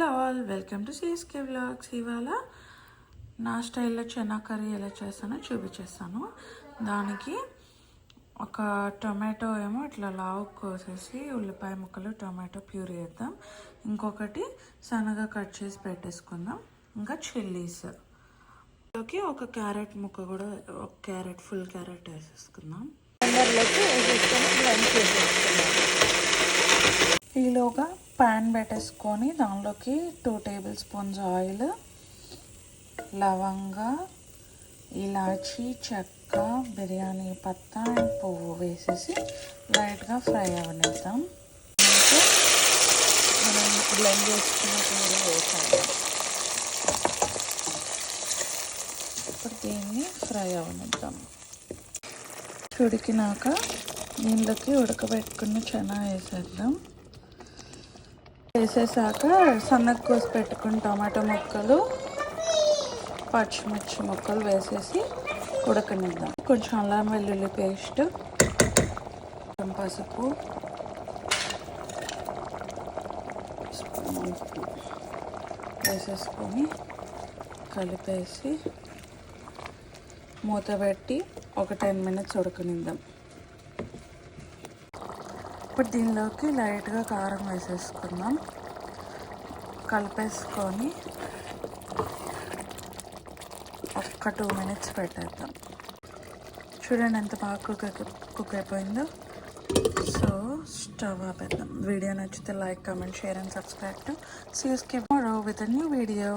Hello all, welcome to CSK vlogs. ఇవాళ నా స్టైల్లో చెనా కర్రీ ఎలా చేస్తానో చూపించేస్తాను. దానికి ఒక టొమాటో ఏమో ఇట్లా లావు కోసేసి ఉల్లిపాయ ముక్కలు టొమాటో ప్యూరీ వేద్దాం. ఇంకొకటి సన్నగా కట్ చేసి పెట్టేసుకుందాం. ఇంకా చిల్లీస్ లోకి ఒక క్యారెట్ ముక్క కూడా, ఒక క్యారెట్ ఫుల్ క్యారెట్ వేసేసుకుందాం. ఈలోగా ప్యాన్ పెట్టేసుకొని దానిలోకి 2 టేబుల్ స్పూన్స్ ఆయిల్, లవంగ, ఇలాచీ, చెక్క, బిర్యానీ పత్తా అండ్ పువ్వు వేసేసి లైట్గా ఫ్రై అవనిద్దాం. మనం బ్లెండ్ చేసుకున్న కూర వేసాము. ఇప్పుడు దీన్ని ఫ్రై అవనిద్దాం. ఉడికినాక దీనిలోకి ఉడకబెట్టుకున్న చెనా వేసేద్దాం. వేసేసాక సన్నగా కోసి పెట్టుకున్న టమాటో ముక్కలు, పచ్చిమిర్చి ముక్కలు వేసేసి ఉడకనిద్దాం. కొంచెం అల్లం వెల్లుల్లి పేస్ట్, కొంచెం పసుపు, వేసేసుకొని కలిపేసి మూత పెట్టి ఒక 10 మినిట్స్ ఉడకనిద్దాం. ఇప్పుడు దీనిలోకి లైట్గా కారం వేసేసుకుందాం. కలిపేసుకొని ఒక్క 2 మినిట్స్ పెట్టేద్దాం. చూడండి ఎంత బాగా కుక్ అయిపోయిందో. సో స్టవ్ ఆపేద్దాం. వీడియో నచ్చితే like, comment, share and subscribe to CSK tomorrow with a new video.